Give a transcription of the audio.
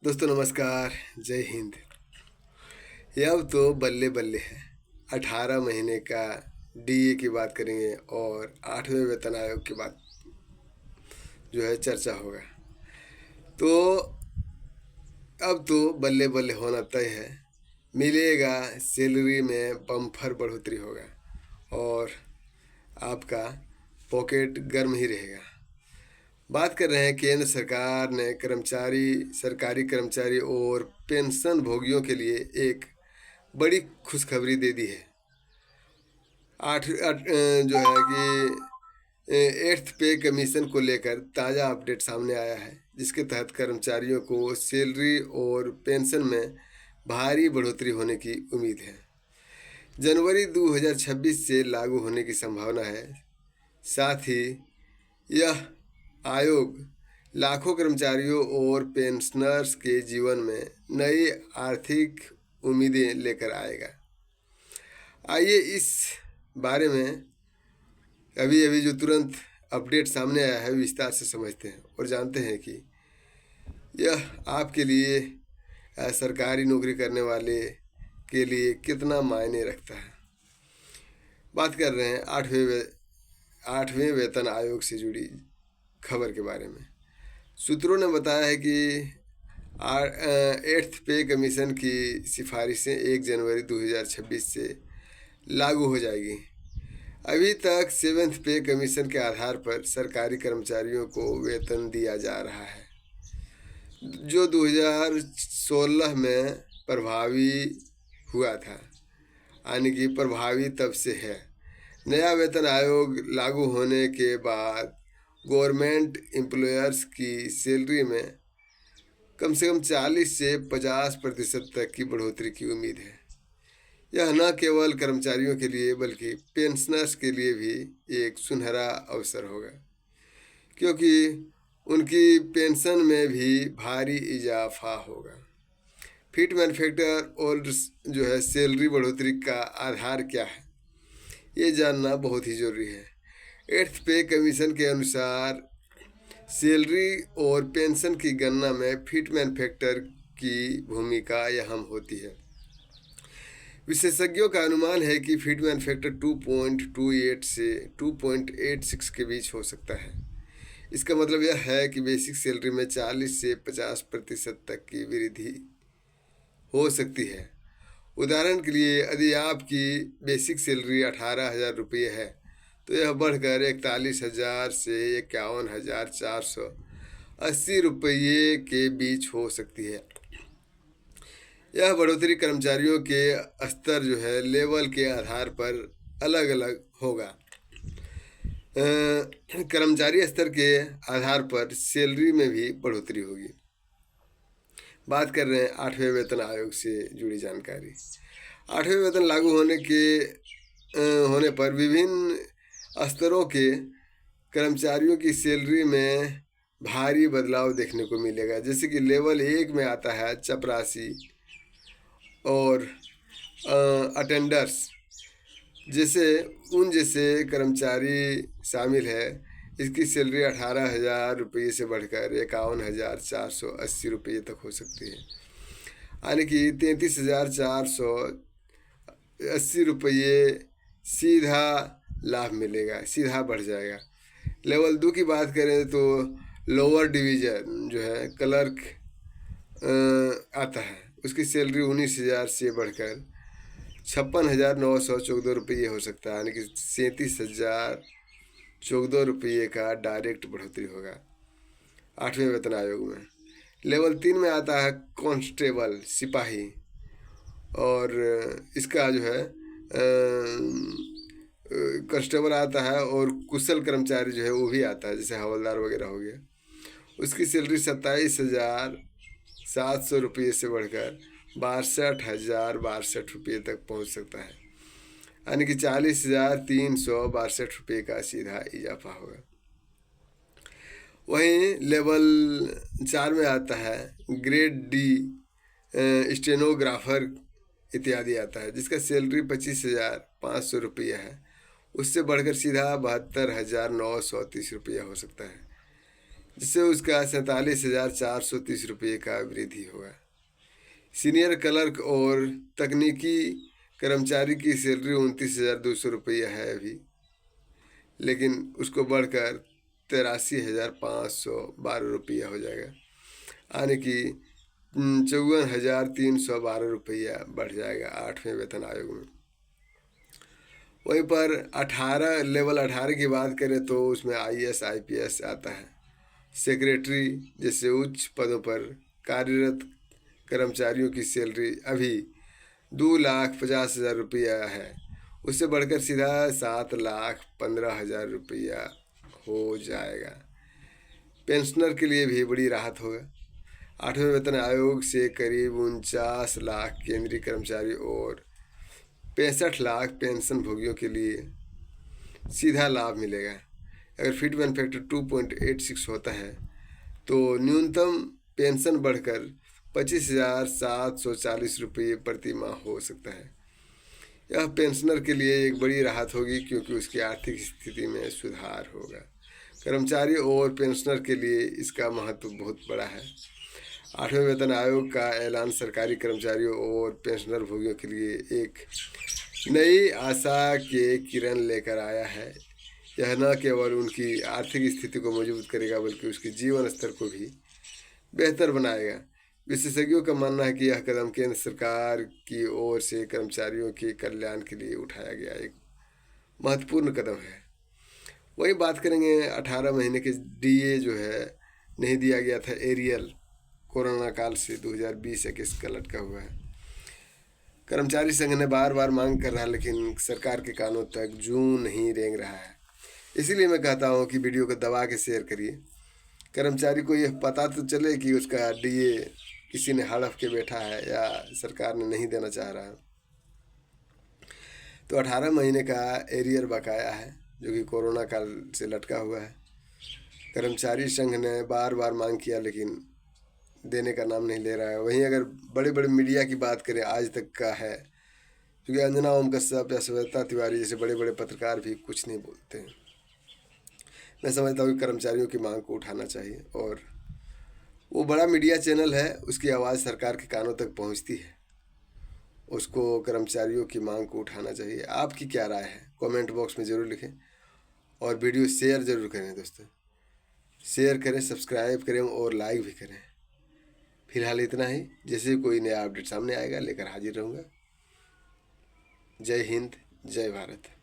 दोस्तों नमस्कार। जय हिंद। ये अब तो बल्ले बल्ले है। 18 महीने का डीए की बात करेंगे और 8वें वेतन आयोग की बात जो है चर्चा होगा। तो अब तो बल्ले बल्ले होना तय है। मिलेगा, सैलरी में बम्पर बढ़ोतरी होगा और आपका पॉकेट गर्म ही रहेगा। बात कर रहे हैं केंद्र सरकार ने सरकारी कर्मचारी और पेंशन भोगियों के लिए एक बड़ी खुशखबरी दे दी है। जो है कि एट्थ पे कमीशन को लेकर ताज़ा अपडेट सामने आया है, जिसके तहत कर्मचारियों को सैलरी और पेंशन में भारी बढ़ोतरी होने की उम्मीद है। जनवरी 2026 से लागू होने की संभावना है। साथ ही यह आयोग लाखों कर्मचारियों और पेंशनर्स के जीवन में नई आर्थिक उम्मीदें लेकर आएगा। आइए इस बारे में अभी अभी जो तुरंत अपडेट सामने आया है विस्तार से समझते हैं और जानते हैं कि यह आपके लिए सरकारी नौकरी करने वाले के लिए कितना मायने रखता है। बात कर रहे हैं आठवें वेतन आयोग से जुड़ी खबर के बारे में। सूत्रों ने बताया है कि एट्थ पे कमीशन की सिफारिशें 1 जनवरी 2026 से लागू हो जाएगी। अभी तक सेवेंथ पे कमीशन के आधार पर सरकारी कर्मचारियों को वेतन दिया जा रहा है, जो 2016 में प्रभावी हुआ था, यानी कि प्रभावी तब से है। नया वेतन आयोग लागू होने के बाद गवर्नमेंट एम्प्लॉयर्स की सैलरी में कम से कम 40 से 50% तक की बढ़ोतरी की उम्मीद है। यह न केवल कर्मचारियों के लिए बल्कि पेंशनर्स के लिए भी एक सुनहरा अवसर होगा, क्योंकि उनकी पेंशन में भी भारी इजाफा होगा। फिट मैन्युफैक्चर और जो है सैलरी बढ़ोतरी का आधार क्या है, ये जानना बहुत ही ज़रूरी है। एट्थ पे कमीशन के अनुसार सैलरी और पेंशन की गणना में फिट मैन्युफैक्चर की भूमिका अहम होती है। विशेषज्ञों का अनुमान है कि फिट मैन्युफैक्चर 2.28 से 2.86 के बीच हो सकता है। इसका मतलब यह है कि बेसिक सैलरी में 40 से 50% तक की वृद्धि हो सकती है। उदाहरण के लिए, यदि आपकी बेसिक सैलरी 18,000 रुपये है तो यह बढ़कर 41,000 से 51,480 रुपये के बीच हो सकती है। यह बढ़ोतरी कर्मचारियों के स्तर जो है लेवल के आधार पर अलग अलग होगा। कर्मचारी स्तर के आधार पर सैलरी में भी बढ़ोतरी होगी। बात कर रहे हैं 8वें वेतन आयोग से जुड़ी जानकारी। 8वें वेतन लागू होने पर विभिन्न स्तरों के कर्मचारियों की सैलरी में भारी बदलाव देखने को मिलेगा। जैसे कि लेवल 1 में आता है चपरासी और अटेंडर्स जैसे कर्मचारी शामिल है। इसकी सैलरी 18,000 रुपये से बढ़कर 51,480 रुपये तक हो सकती है, यानी कि 33,480 रुपये सीधा लाभ मिलेगा, सीधा बढ़ जाएगा। लेवल 2 की बात करें तो लोअर डिवीज़न जो है क्लर्क आता है, उसकी सैलरी 19,000 से बढ़कर 56,914 रुपये हो सकता है, यानी कि 37,014 रुपये का डायरेक्ट बढ़ोतरी होगा 8वें वेतन आयोग में। लेवल 3 में आता है कांस्टेबल सिपाही, और इसका जो है कांस्टेबल आता है, और कुशल कर्मचारी जो है वो भी आता है, जैसे हवलदार वगैरह हो गया। उसकी सैलरी 27,700 रुपये से बढ़कर 62,062 रुपये तक पहुंच सकता है, यानी कि 40,362 रुपये का सीधा इजाफा होगा। वहीं लेवल 4 में आता है ग्रेड डी स्टेनोग्राफर इत्यादि आता है, जिसका सैलरी 25,500 रुपये है। उससे बढ़कर सीधा 72,930 रुपया हो सकता है। जिससे उसका 47,430 रुपये का वृद्धि होगा। सीनियर क्लर्क और तकनीकी कर्मचारी की सैलरी 29,200 रुपये है अभी, लेकिन उसको बढ़कर 83,512 रुपया हो जाएगा, यानी कि 54,312 रुपया बढ़ जाएगा 8वें वेतन आयोग में। वहीं पर 18 लेवल 18 की बात करें तो उसमें IAS IPS आता है। सेक्रेटरी जैसे उच्च पदों पर कार्यरत कर्मचारियों की सैलरी अभी 2,50,000 रुपया है, उससे बढ़कर सीधा 7,15,000 रुपया हो जाएगा। पेंशनर के लिए भी बड़ी राहत होगा। 8वें वेतन आयोग से करीब 49 लाख केंद्रीय कर्मचारी और 65 लाख पेंशन भोगियों के लिए सीधा लाभ मिलेगा। अगर फिट वन फैक्टर 2.86 होता है तो न्यूनतम पेंशन बढ़कर 25,740 रुपये प्रति माह हो सकता है। यह पेंशनर के लिए एक बड़ी राहत होगी क्योंकि उसकी आर्थिक स्थिति में सुधार होगा। कर्मचारी और पेंशनर के लिए इसका महत्व बहुत बड़ा है। 8वें वेतन आयोग का ऐलान सरकारी कर्मचारियों और पेंशनर भोगियों के लिए एक नई आशा के किरण लेकर आया है। यह न केवल उनकी आर्थिक स्थिति को मजबूत करेगा बल्कि उसके जीवन स्तर को भी बेहतर बनाएगा। विशेषज्ञों का मानना है कि यह कदम केंद्र सरकार की ओर से कर्मचारियों के कल्याण के लिए उठाया गया एक महत्वपूर्ण कदम है। वही बात करेंगे 18 महीने के DA जो है नहीं दिया गया था एरियल, कोरोना काल से 2020-21 का लटका हुआ है। कर्मचारी संघ ने बार बार मांग कर रहा है लेकिन सरकार के कानों तक जूं नहीं रेंग रहा है। इसीलिए मैं कहता हूँ कि वीडियो को दबा के शेयर करिए। कर्मचारी को यह पता तो चले कि उसका DA किसी ने हड़प के बैठा है या सरकार ने नहीं देना चाह रहा। तो 18 महीने का एरियर बकाया है जो कि कोरोना काल से लटका हुआ है। कर्मचारी संघ ने बार बार मांग किया लेकिन देने का नाम नहीं ले रहा है। वहीं अगर बड़े बड़े मीडिया की बात करें आज तक का है, क्योंकि अंजना ओम कश्यप या श्वेता तिवारी जैसे बड़े बड़े पत्रकार भी कुछ नहीं बोलते हैं। मैं समझता हूँ कि कर्मचारियों की मांग को उठाना चाहिए और वो बड़ा मीडिया चैनल है, उसकी आवाज़ सरकार के कानों तक पहुँचती है, उसको कर्मचारियों की मांग को उठाना चाहिए। आपकी क्या राय है कमेंट बॉक्स में ज़रूर लिखें और वीडियो शेयर ज़रूर करें दोस्तों। शेयर करें, सब्सक्राइब करें और लाइक भी करें। फिलहाल इतना ही, जैसे कोई नया अपडेट सामने आएगा लेकर हाजिर रहूँगा। जय हिंद, जय भारत।